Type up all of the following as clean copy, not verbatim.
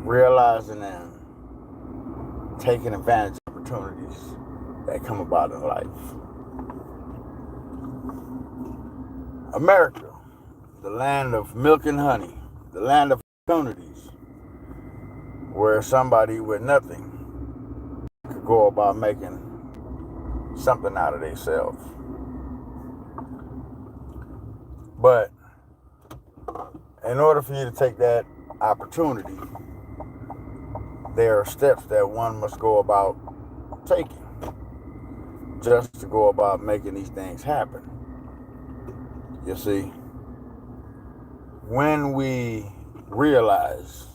realizing and taking advantage of opportunities that come about in life. America, the land of milk and honey, the land of opportunities, where somebody with nothing could go about making something out of themselves. But in order for you to take that opportunity, there are steps that one must go about taking just to go about making these things happen. You see, when we realize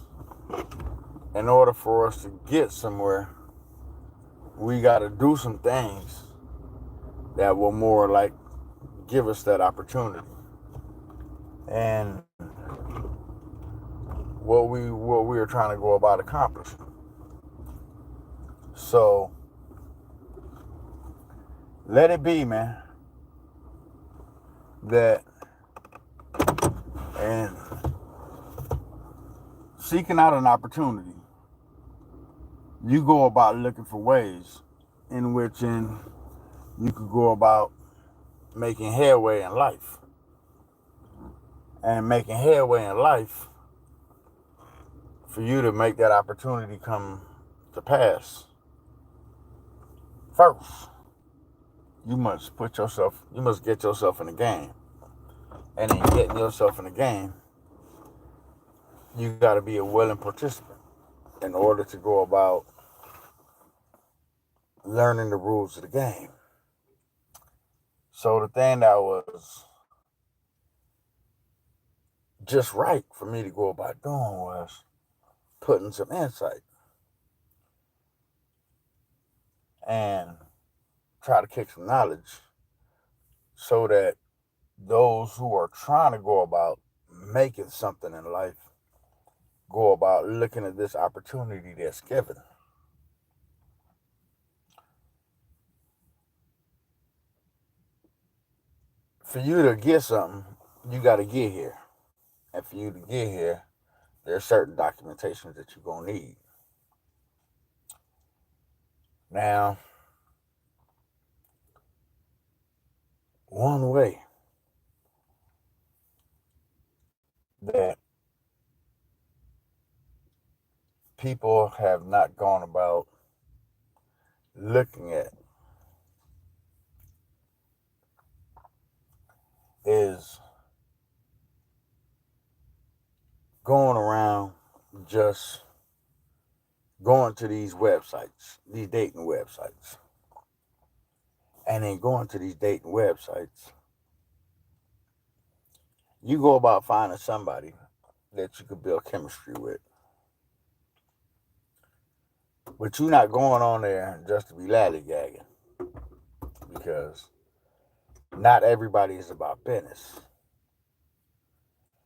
in order for us to get somewhere, we got to do some things that will more like give us that opportunity. And what we are trying to go about accomplishing. So let it be, man, that and seeking out an opportunity, you go about looking for ways in which you could go about making headway in life. And making headway in life, for you to make that opportunity come to pass, first, you must get yourself in the game. And in getting yourself in the game, you got to be a willing participant in order to go about learning the rules of the game. So the thing that was just right for me to go about doing was putting some insight and try to kick some knowledge so that those who are trying to go about making something in life go about looking at this opportunity that's given. For you to get something, you got to get here. And for you to get here, there's certain documentations that you're going to need. Now, one way that people have not gone about looking at is going around just going to these websites, these dating websites. And then going to these dating websites, you go about finding somebody that you could build chemistry with. But you're not going on there just to be lallygagging, because not everybody is about business.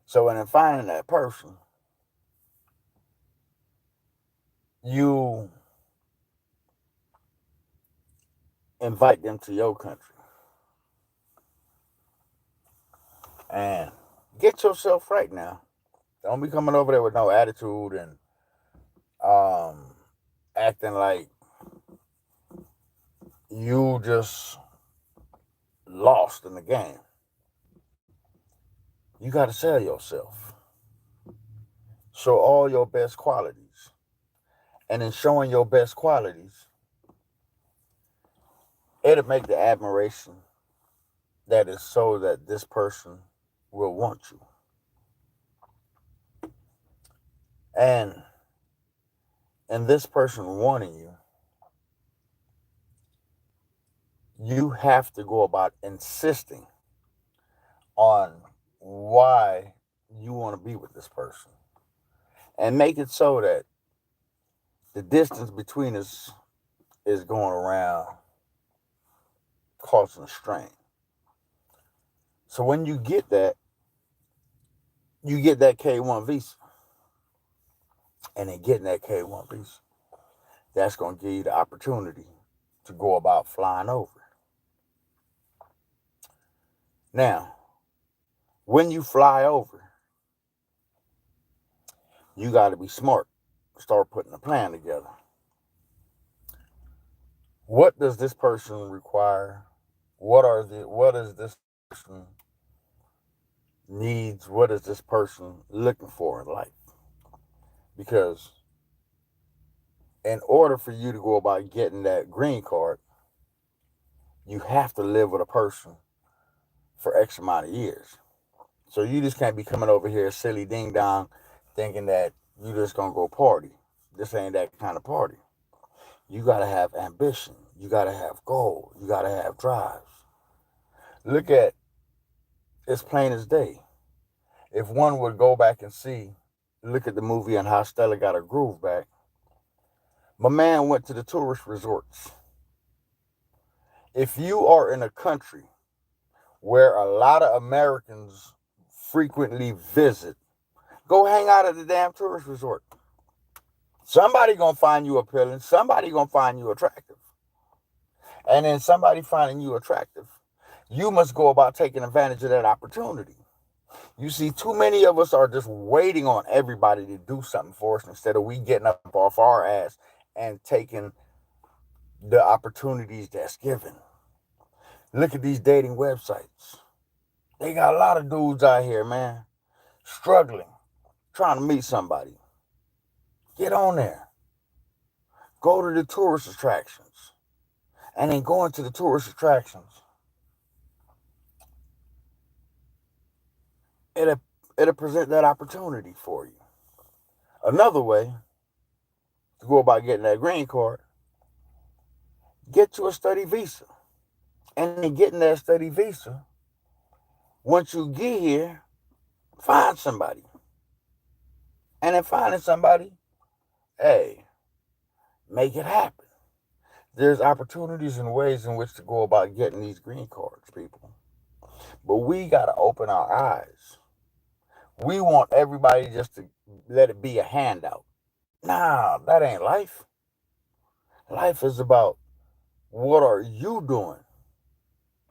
So in finding that person, you invite them to your country and get yourself right now. Don't be coming over there with no attitude and acting like you just lost in the game. You got to sell yourself. Show all your best qualities. And in showing your best qualities, it'll make the admiration that is so that this person will want you. And this person wanting you, you have to go about insisting on why you want to be with this person. And make it so that the distance between us is going around causing strain. So when you get that K1 visa. And in getting that K1 visa, that's going to give you the opportunity to go about flying over. Now, when you fly over, you got to be smart start putting a plan together. What does this person require? What is this person needs? What is this person looking for in life? Because in order for you to go about getting that green card, you have to live with a person for X amount of years. So you just can't be coming over here silly ding dong thinking that you just gonna go party. This ain't that kind of party. You gotta have ambition. You gotta have goal. You gotta have drives. Look at it's plain as day. If one would go back and look at the movie and how Stella got her groove back, my man went to the tourist resorts. If you are in a country where a lot of Americans frequently visit, go hang out at the damn tourist resort. Somebody gonna find you appealing. Somebody gonna find you attractive. And then somebody finding you attractive, you must go about taking advantage of that opportunity. You see, too many of us are just waiting on everybody to do something for us instead of we getting up off our ass and taking the opportunities that's given. Look at these dating websites. They got a lot of dudes out here, man, struggling, trying to meet somebody. Get on there. Go to the tourist attractions. And then going to the tourist attractions, it'll present that opportunity for you. Another way to go about getting that green card, get you a study visa. And then getting that study visa, once you get here, find somebody. And then finding somebody, hey, make it happen. There's opportunities and ways in which to go about getting these green cards, people. But we got to open our eyes. We want everybody just to let it be a handout. Nah, that ain't life. Life is about what are you doing?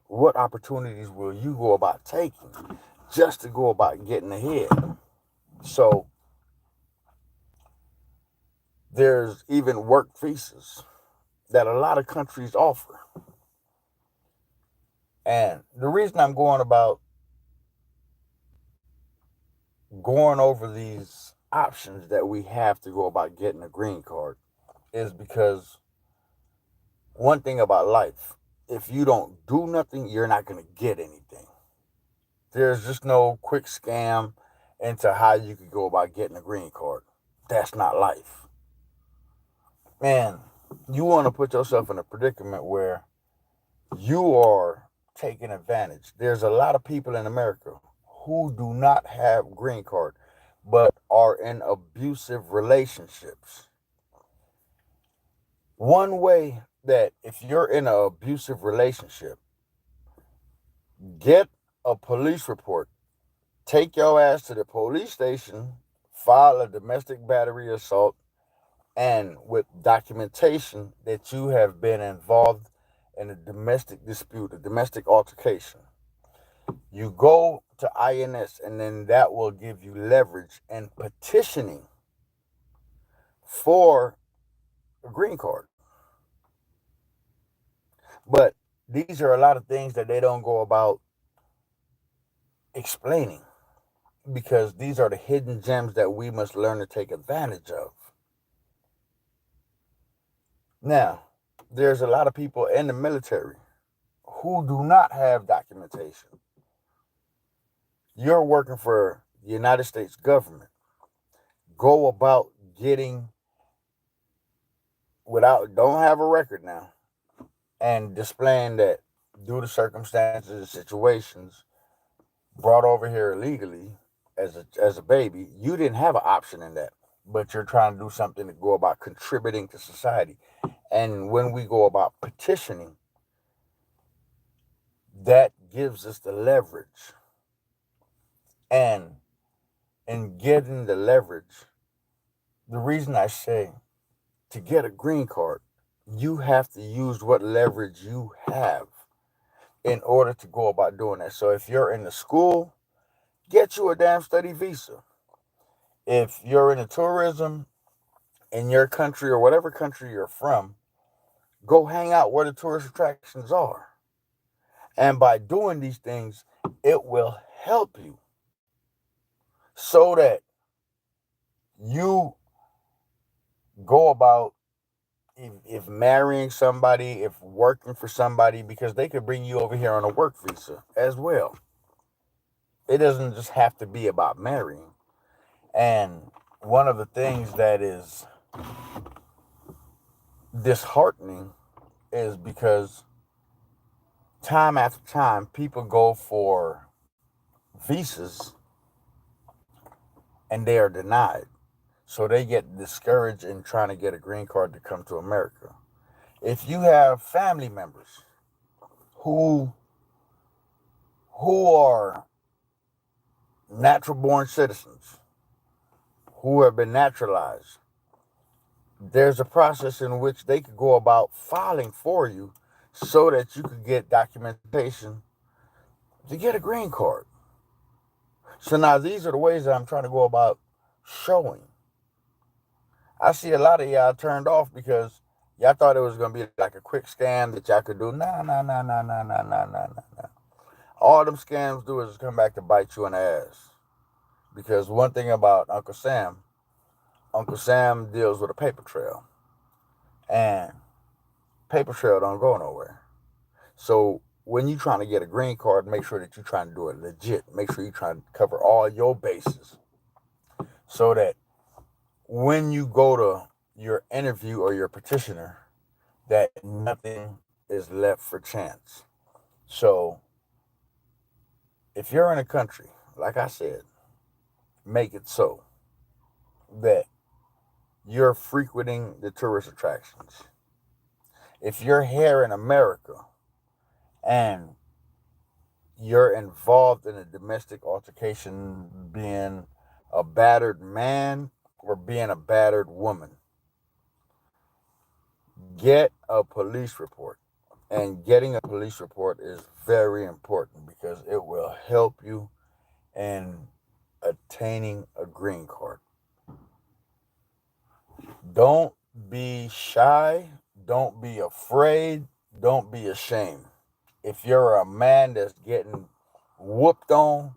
What opportunities will you go about taking just to go about getting ahead? So there's even work visas that a lot of countries offer. And the reason I'm going over these options that we have to go about getting a green card is because one thing about life, if you don't do nothing, you're not going to get anything. There's just no quick scam into how you could go about getting a green card. That's not life. Man, you want to put yourself in a predicament where you are taking advantage. There's a lot of people in America who do not have green card, but are in abusive relationships. One way that if you're in an abusive relationship, get a police report. Take your ass to the police station, file a domestic battery assault, and with documentation that you have been involved in a domestic dispute, a domestic altercation. You go to INS, and then that will give you leverage in petitioning for a green card. But these are a lot of things that they don't go about explaining because these are the hidden gems that we must learn to take advantage of. Now, there's a lot of people in the military who do not have documentation. You're working for the United States government. Go about getting don't have a record now, and displaying that due to circumstances and situations brought over here illegally as a baby, you didn't have an option in that, but you're trying to do something to go about contributing to society. And when we go about petitioning, that gives us the leverage. And in getting the leverage, the reason I say to get a green card, you have to use what leverage you have in order to go about doing that. So if you're in the school, get you a damn study visa. If you're in the tourism, in your country or whatever country you're from, go hang out where the tourist attractions are. And by doing these things, it will help you so that you go about if marrying somebody, if working for somebody, because they could bring you over here on a work visa as well. It doesn't just have to be about marrying. And one of the things that is disheartening is because time after time, people go for visas and they are denied. So they get discouraged in trying to get a green card to come to America. If you have family members who are natural born citizens, who have been naturalized, there's a process in which they could go about filing for you so that you could get documentation to get a green card. So now these are the ways that I'm trying to go about showing. I see a lot of y'all turned off because y'all thought it was going to be like a quick scam that y'all could do. Nah. All them scams do is come back to bite you in the ass. Because one thing about Uncle Sam deals with a paper trail. And paper trail don't go nowhere. So when you're trying to get a green card, make sure that you're trying to do it legit. Make sure you're trying to cover all your bases so that when you go to your interview or your petitioner, that nothing is left for chance. So if you're in a country, like I said, make it so that you're frequenting the tourist attractions. If you're here in America and you're involved in a domestic altercation, being a battered man or being a battered woman, get a police report. And getting a police report is very important because it will help you in attaining a green card. Don't be shy. Don't be afraid. Don't be ashamed. If you're a man that's getting whooped on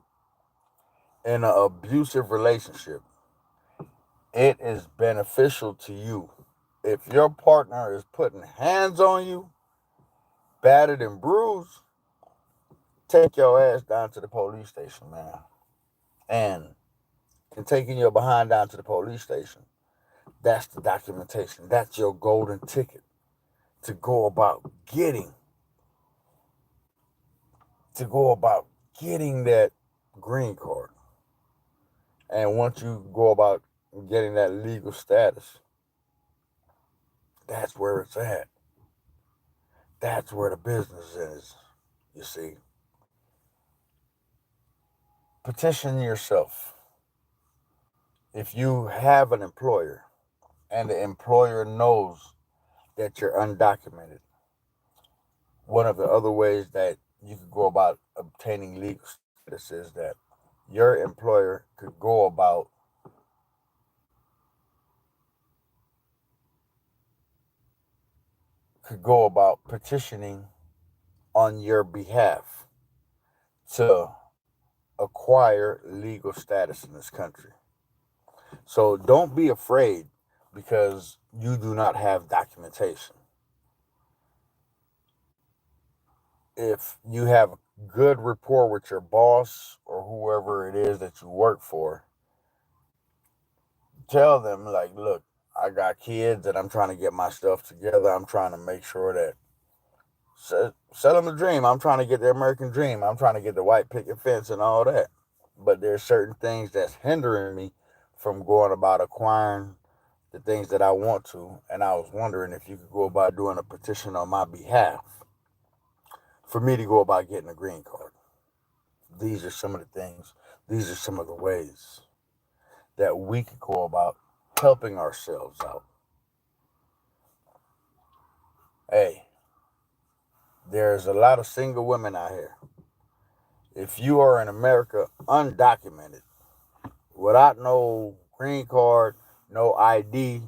in an abusive relationship, it is beneficial to you. If your partner is putting hands on you, battered and bruised, take your ass down to the police station, man. And in taking your behind down to the police station, that's the documentation. That's your golden ticket to go about getting that green card. And once you go about getting that legal status, that's where it's at. That's where the business is, you see. Petition yourself. If you have an employer and the employer knows that you're undocumented, one of the other ways that you could go about obtaining legal status is that your employer could go about petitioning on your behalf to acquire legal status in this country. So don't be afraid because you do not have documentation. If you have good rapport with your boss or whoever it is that you work for, tell them, like, look, I got kids and I'm trying to get my stuff together. I'm trying to make sure that sell them the dream. I'm trying to get the American dream. I'm trying to get the white picket fence and all that. But there's certain things that's hindering me from going about acquiring the things that I want to. And I was wondering if you could go about doing a petition on my behalf for me to go about getting a green card. These are some of the things, these are some of the ways that we could go about helping ourselves out. Hey, there's a lot of single women out here. If you are in America undocumented, without no green card, no ID,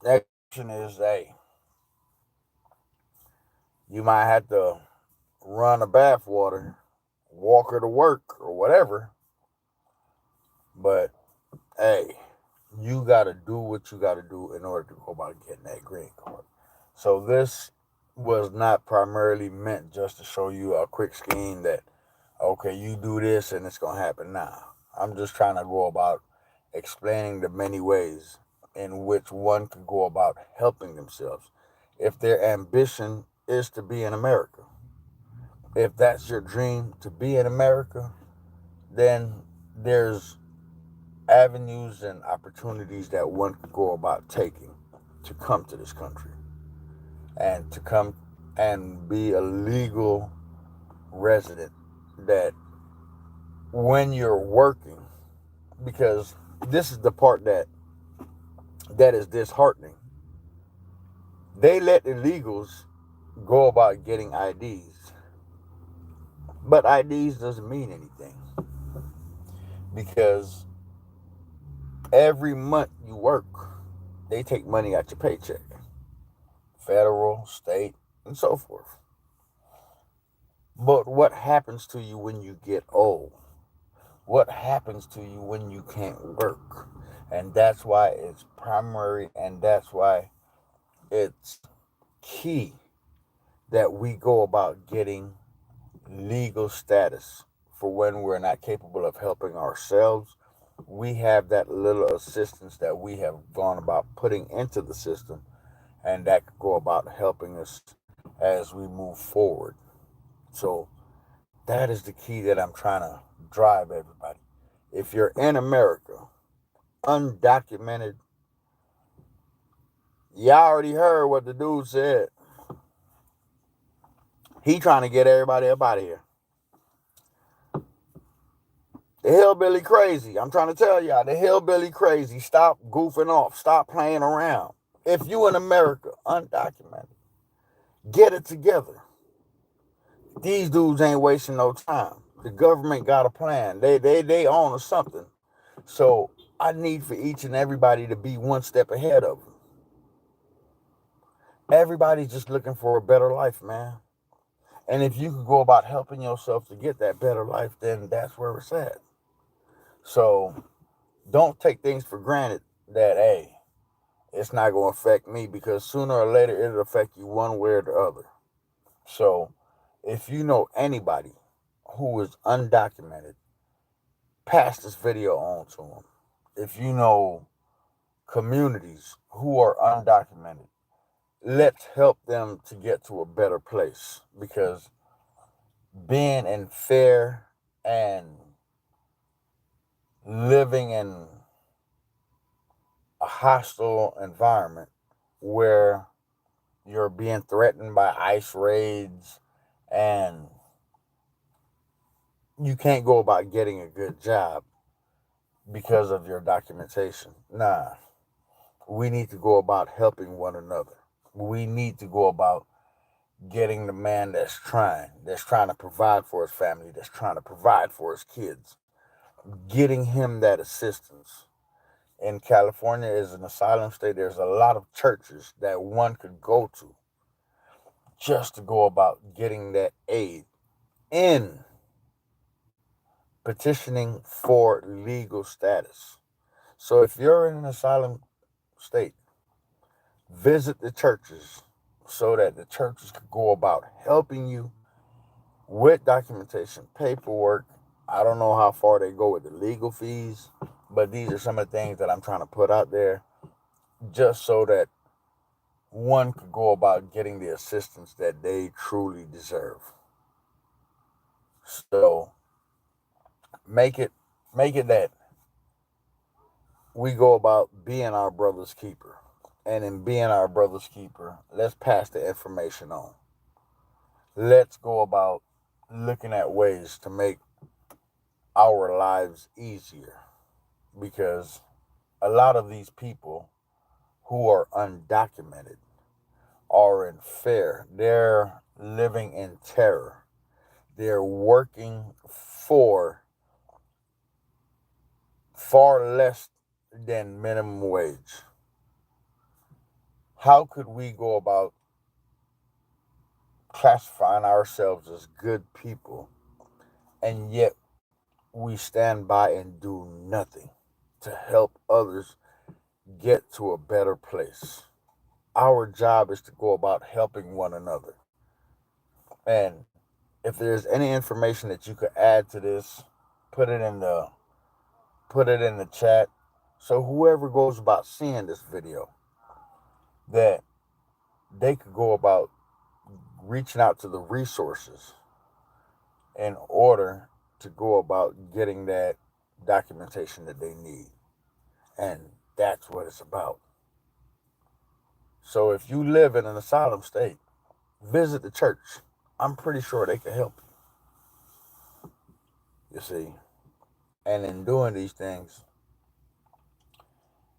Next option is, hey, you might have to run a bathwater, walk her to work or whatever. But hey, you got to do what you got to do in order to go about getting that green card. So this was not primarily meant just to show you a quick scheme that, okay, you do this and it's going to happen now. I'm just trying to go about explaining the many ways in which one could go about helping themselves if their ambition is to be in America. If that's your dream to be in America, then there's avenues and opportunities that one could go about taking to come to this country and to come and be a legal resident. That when you're working, because this is the part that is disheartening, they let illegals go about getting IDs, but IDs doesn't mean anything because every month you work, they take money out your paycheck, federal, state, and so forth. But what happens to you when you get old? What happens to you when you can't work? And that's why it's primary, and that's why it's key that we go about getting legal status for when we're not capable of helping ourselves. We have that little assistance that we have gone about putting into the system, and that could go about helping us as we move forward. So that is the key that I'm trying to drive everybody. If you're in America, undocumented, you already heard what the dude said. He trying to get everybody up out of here. The hillbilly crazy. I'm trying to tell y'all, the hillbilly crazy. Stop goofing off. Stop playing around. If you in America, undocumented, get it together. These dudes ain't wasting no time. The government got a plan. They own something. So I need for each and everybody to be one step ahead of them. Everybody's just looking for a better life, man. And if you could go about helping yourself to get that better life, then that's where it's at. So don't take things for granted that, hey, it's not going to affect me, because sooner or later it'll affect you one way or the other. So if you know anybody who is undocumented, pass this video on to them. If you know communities who are undocumented, let's help them to get to a better place, because being in fair and living in a hostile environment where you're being threatened by ICE raids and you can't go about getting a good job because of your documentation. Nah, we need to go about helping one another. We need to go about getting the man that's trying to provide for his family, that's trying to provide for his kids, getting him that assistance. In California is an asylum state. There's a lot of churches that one could go to just to go about getting that aid in petitioning for legal status. So if you're in an asylum state, visit the churches so that the churches could go about helping you with documentation, paperwork. I don't know how far they go with the legal fees, but these are some of the things that I'm trying to put out there just so that one could go about getting the assistance that they truly deserve. So make it that we go about being our brother's keeper. And in being our brother's keeper, let's pass the information on. Let's go about looking at ways to make our lives easier, because a lot of these people who are undocumented are in fear. They're living in terror. They're working for far less than minimum wage. how could we go about classifying ourselves as good people and yet we stand by and do nothing to help others get to a better place? Our job is to go about helping one another. And if there's any information that you could add to this, put it in the put it in the chat. So whoever goes about seeing this video, that they could go about reaching out to the resources in order to go about getting that documentation that they need. And that's what it's about. So if you live in an asylum state, visit the church. I'm pretty sure they can help you see. And in doing these things,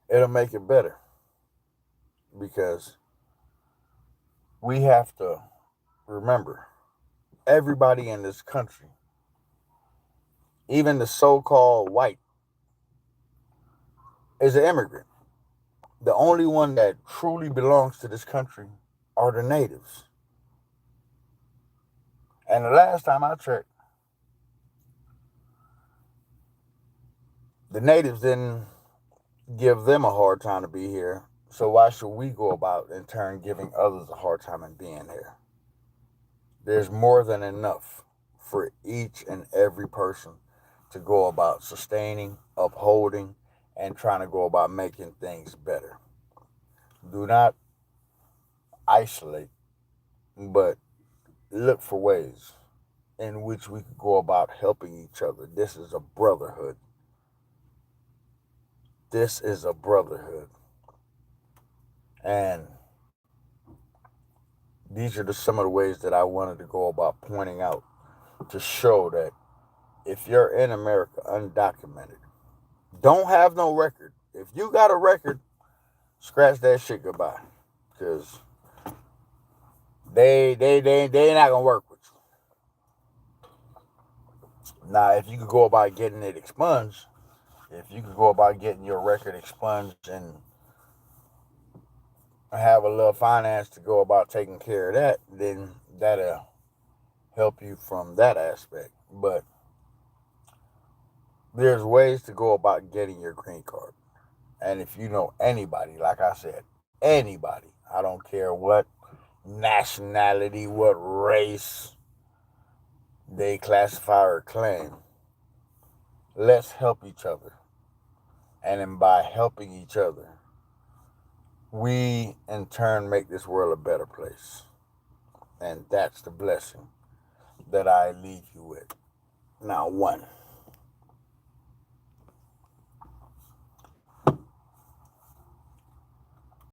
it'll make it better because we have to remember everybody in this country, even the so-called white, is an immigrant. The only one that truly belongs to this country are the natives. And the last time I checked, the natives didn't give them a hard time to be here. So why should we go about in turn giving others a hard time in being here? There's more than enough for each and every person to go about sustaining, upholding, and trying to go about making things better. Do not isolate, but look for ways in which we could go about helping each other. This is a brotherhood. This is a brotherhood. And these are just some of the ways that I wanted to go about pointing out to show that if you're in America undocumented, don't have no record. If you got a record, scratch that shit goodbye. Because they not gonna work with you. Now, if you could go about getting it expunged, if you could go about getting your record expunged and have a little finance to go about taking care of that, then that'll help you from that aspect. But there's ways to go about getting your green card. And if you know anybody, like I said, anybody, I don't care what nationality, what race they classify or claim, let's help each other. And then by helping each other, we in turn make this world a better place. And that's the blessing that I leave you with. Now, one.